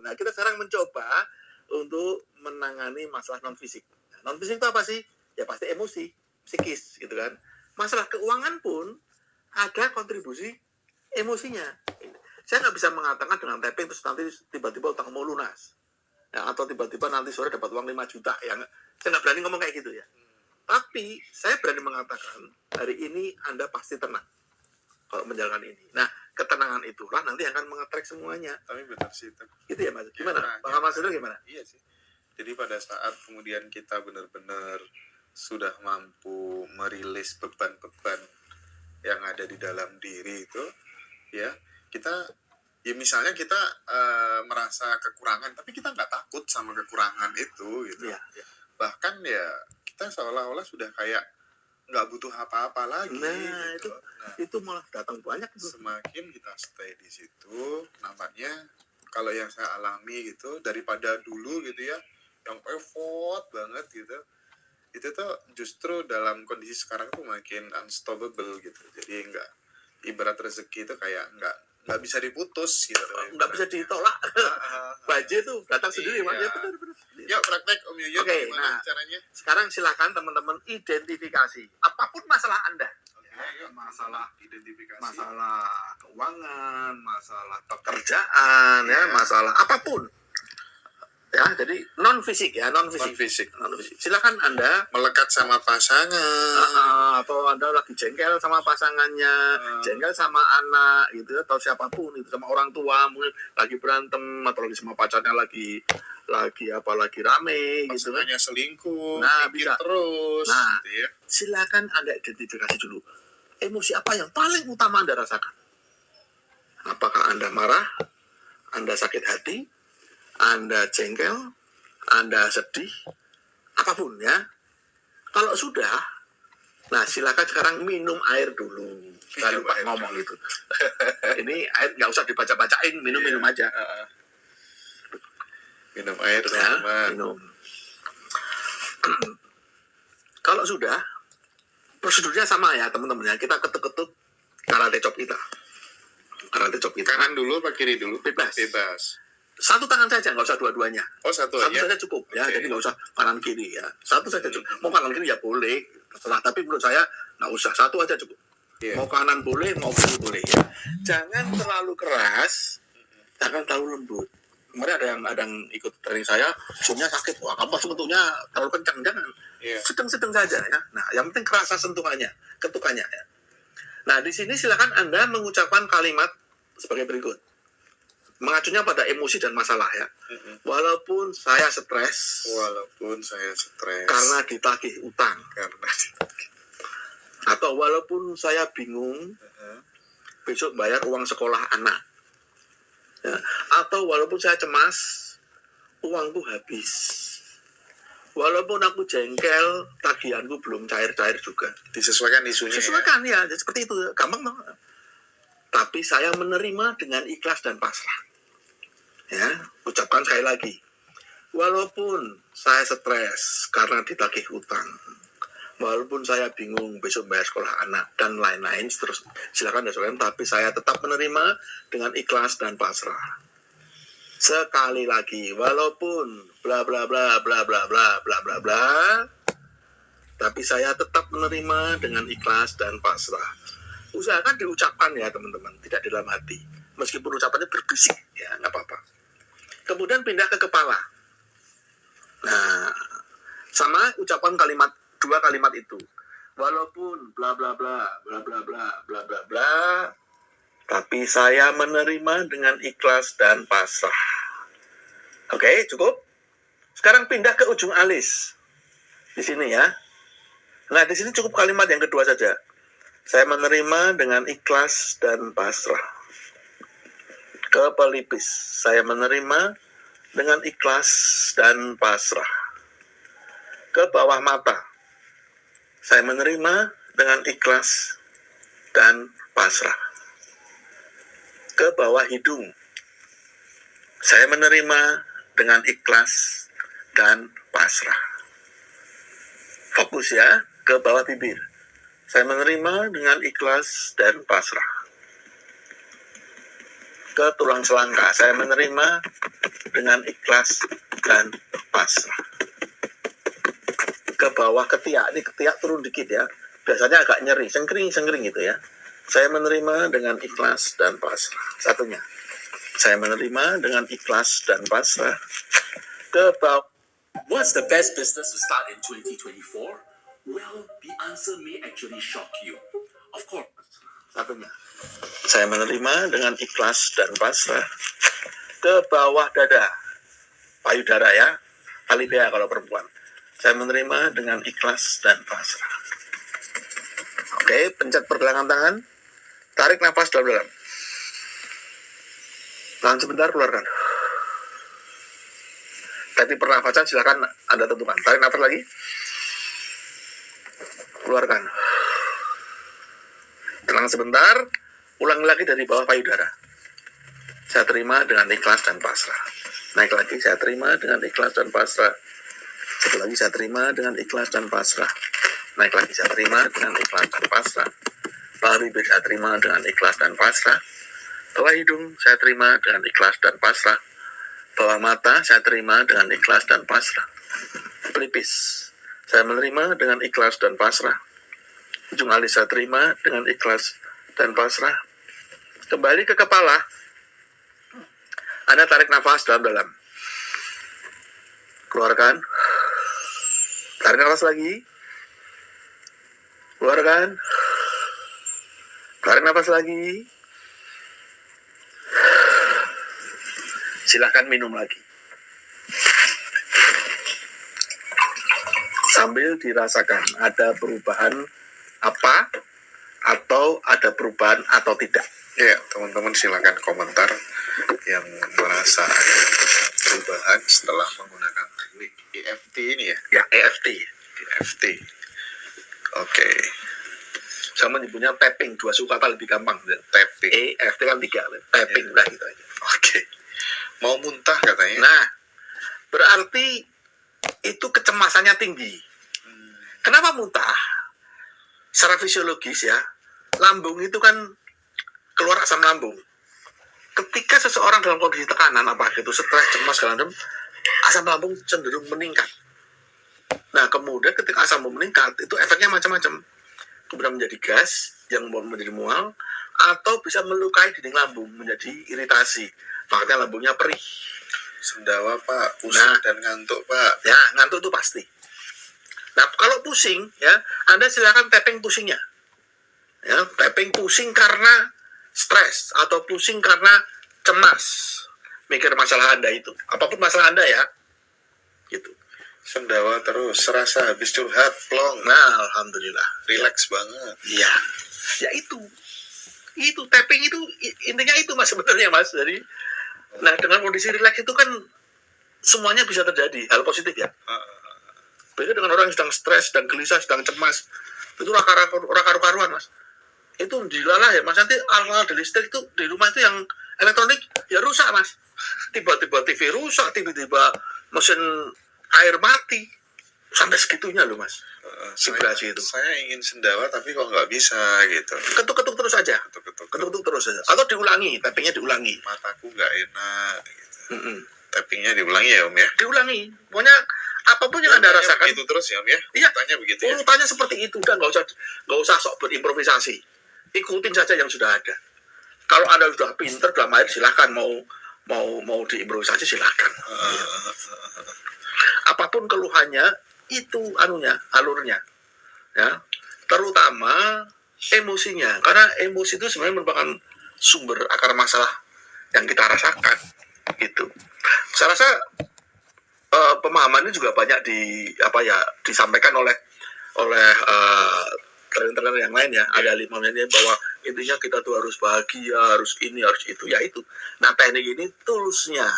Nah, kita sekarang mencoba untuk menangani masalah non-fisik. Nah, non-fisik itu apa sih? Ya pasti emosi, psikis gitu kan. Masalah keuangan pun ada kontribusi emosinya. Saya nggak bisa mengatakan dengan tapping terus nanti tiba-tiba utangmu lunas. Ya, atau tiba-tiba nanti sore dapat uang 5 juta. Ya, saya nggak berani ngomong kayak gitu ya. Tapi saya berani mengatakan hari ini Anda pasti tenang kalau menjalankan ini. Nah, ketenangan itulah nanti akan mengetrek semuanya. Tapi benar sih itu. Gitu ya Mas. Gimana? Bang Mas itu gimana? Iya sih. Jadi pada saat kemudian kita benar-benar sudah mampu merilis beban-beban yang ada di dalam diri itu, ya kita, ya misalnya kita merasa kekurangan, tapi kita nggak takut sama kekurangan itu, gitu. Ya. Bahkan ya kita seolah-olah sudah kayak nggak butuh apa-apa lagi. Nah, gitu. itu malah datang banyak itu. Semakin kita stay di situ, nampaknya kalau yang saya alami gitu, daripada dulu gitu ya, yang effort banget gitu, itu tuh justru dalam kondisi sekarang tuh makin unstoppable gitu. Jadi nggak, ibarat rezeki itu kayak nggak bisa diputus gitu. Nggak bisa ditolak. Baje tuh datang sendiri, Mas. Iya. Ya benar. Yuk praktek Om Yuyun, Oke, gimana nah, caranya? Sekarang silakan teman-teman identifikasi apapun masalah Anda. Yuk, masalah identifikasi. Masalah keuangan, masalah pekerjaan, ya, masalah apapun. Ya, jadi non fisik. Non-fisik. Silakan Anda Melekat sama pasangan. atau Anda lagi jengkel sama pasangannya, jengkel sama anak gitu atau siapapun itu, sama orang tua mungkin lagi berantem atau lagi sama pacarnya lagi rame gitu kan. Pasangannya selingkuh, Nah, mikir bisa. terus Nah, gitu ya. silakan Anda identifikasi dulu. Emosi apa yang paling utama Anda rasakan? Apakah Anda marah? Anda sakit hati? Anda jengkel? Anda sedih? Apapun ya. Kalau sudah, nah silakan sekarang minum air dulu. Saya lupa ngomong itu. Ini air nggak usah dibaca-bacain, minum aja. Minum air Ya, teman-teman. minum. Kalau sudah, prosedurnya sama ya teman-teman ya. Kita ketuk-ketuk karate chop kita. Kanan dulu apa kiri dulu? Bebas. Satu tangan saja, nggak usah dua-duanya. Oh, satu Satu aja. saja cukup ya, Oke. jadi nggak usah kanan kiri ya. Satu saja cukup. Mau kanan kiri ya boleh, terserah. Tapi menurut saya nggak usah, satu aja cukup. Iya. Mau kanan boleh, mau kiri boleh ya. Jangan terlalu keras, jangan terlalu lembut. Kemarin ada yang ikut training saya, ujungnya sakit. Wah, kamu bentuknya terlalu kencang, jangan. Iya. Sedang-sedang saja ya. Nah, yang penting kerasa sentuhannya, ketukannya ya. Nah, di sini silakan Anda mengucapkan kalimat sebagai berikut. Mengacunya pada emosi dan masalah ya. Walaupun saya stres karena ditagih utang, atau walaupun saya bingung besok bayar uang sekolah anak, ya. Atau walaupun saya cemas uangku habis, walaupun aku jengkel tagihanku belum cair-cair juga. Disesuaikan isunya. Sesuaikan ya, seperti itu, gampang banget. Tapi saya menerima dengan ikhlas dan pasrah. Ya, ucapkan sekali lagi. Walaupun saya stres karena ditagih hutang, walaupun saya bingung besok bayar sekolah anak dan lain-lain, terus silakan disesuaikan. Tapi saya tetap menerima dengan ikhlas dan pasrah. Sekali lagi, walaupun bla bla bla bla bla bla bla bla bla, tapi saya tetap menerima dengan ikhlas dan pasrah. Usahakan diucapkan ya teman-teman, tidak di dalam hati. Meskipun ucapannya berbisik, ya nggak apa-apa. Kemudian pindah ke kepala. Nah, sama ucapan dua kalimat itu. Walaupun bla bla bla bla bla bla bla bla bla, tapi saya menerima dengan ikhlas dan pasrah. Oke, cukup. Sekarang pindah ke ujung alis. Di sini ya. Nah, di sini cukup kalimat yang kedua saja. Saya menerima dengan ikhlas dan pasrah. Ke pelipis, saya menerima dengan ikhlas dan pasrah. Ke bawah mata, saya menerima dengan ikhlas dan pasrah. Ke bawah hidung, saya menerima dengan ikhlas dan pasrah. Fokus ya, ke bawah bibir. Saya menerima dengan ikhlas dan pasrah. Ke tulang selangka, saya menerima dengan ikhlas dan pasrah. Ke bawah ketiak, ini ketiak turun dikit ya. Biasanya agak nyeri, sengkring gitu ya. Saya menerima dengan ikhlas dan pasrah. Satunya, saya menerima dengan ikhlas dan pasrah. Ke bawah. What's the best business to start in 2024? Well, the answer may actually shock you. Of course. Satunya, saya menerima dengan ikhlas dan pasrah. Ke bawah dada, payudara ya, talibia kalau perempuan. Saya menerima dengan ikhlas dan pasrah. Oke, pencet pergelangan tangan, tarik nafas dalam-dalam. Tahan sebentar, keluarkan. Teknik pernafasan silakan Anda tentukan. Tarik nafas lagi, keluarkan. Tenang sebentar, ulangi lagi dari bawah payudara. Saya terima dengan ikhlas dan pasrah. Naik lagi, saya terima dengan ikhlas dan pasrah. Satu lagi, saya terima dengan ikhlas dan pasrah. Naik lagi, saya terima dengan ikhlas dan pasrah. Bawah bibir saya terima dengan ikhlas dan pasrah. Bawah hidung saya terima dengan ikhlas dan pasrah. Bawah mata saya terima dengan ikhlas dan pasrah. Pelipis saya menerima dengan ikhlas dan pasrah. Ujung alis saya terima dengan ikhlas dan pasrah. Kembali ke kepala. Anda tarik nafas dalam-dalam. Keluarkan. Tarik nafas lagi. Keluarkan. Tarik nafas lagi. Silahkan minum lagi. Sambil dirasakan ada perubahan apa atau ada perubahan atau tidak. Ya, teman-teman silakan komentar yang merasa ada perubahan setelah menggunakan teknik EFT ini ya. Ya, EFT. EFT. Oke. Saya menyebutnya tapping, dua suku kata lebih gampang. Tapping. EFT kan tiga, tapping udah gitu aja. Oke. Mau muntah katanya. Nah, berarti itu kecemasannya tinggi. Kenapa muntah? Secara fisiologis ya, lambung itu kan keluar asam lambung. Ketika seseorang dalam kondisi tekanan, apa itu stres, cemas, segala macam, asam lambung cenderung meningkat. Nah, kemudian ketika asam lambung meningkat, itu efeknya macam-macam. Kemudian menjadi gas yang menjadi mual, atau bisa melukai dinding lambung, menjadi iritasi. Makanya lambungnya perih. Sendawa Pak, pusing dan ngantuk Pak. Ya, ngantuk itu pasti. Nah, kalau pusing, ya, Anda silakan tapping pusingnya. Ya, tapping pusing karena stres atau pusing karena cemas. Mikir masalah Anda itu. Apapun masalah Anda ya. Gitu. Sendawa terus, serasa habis curhat, plong. Nah, alhamdulillah. Relax banget. Iya. Ya itu. Itu tapping itu intinya itu Mas sebenarnya Mas. Jadi nah, dengan kondisi relax itu kan semuanya bisa terjadi, hal positif ya. Beda dengan orang yang sedang stres, sedang gelisah, sedang cemas. Itu karu-karuan Mas. Itu dilalah ya Mas, nanti alat listrik itu di rumah itu yang elektronik ya rusak Mas. Tiba-tiba TV rusak, tiba-tiba mesin air mati. Sampai segitunya loh Mas. Vibrasi itu. Saya ingin sendawa tapi kok nggak bisa gitu. Ketuk-ketuk terus aja. Ketuk-ketuk terus aja. Atau diulangi, tappingnya diulangi. Mataku nggak enak gitu. Tappingnya diulangi ya Om ya. Diulangi. Pokoknya apapun yang Anda rasakan. Begitu terus ya Om ya. Iya. Urutannya begitu ya. Urutannya seperti itu. Udah nggak usah sok berimprovisasi. Ikutin saja yang sudah ada. Kalau Anda sudah pinter, sudah mahir, silahkan mau diimprovisasi silahkan. Apapun keluhannya itu alurnya. Ya. Terutama emosinya. Karena emosi itu sebenarnya merupakan sumber akar masalah yang kita rasakan. Gitu. Saya rasa pemahaman ini juga banyak disampaikan oleh trainer yang lain ya. Ada 5 menit bahwa intinya kita tuh harus bahagia, harus ini, harus itu, ya itu. Nah, teknik ini toolsnya.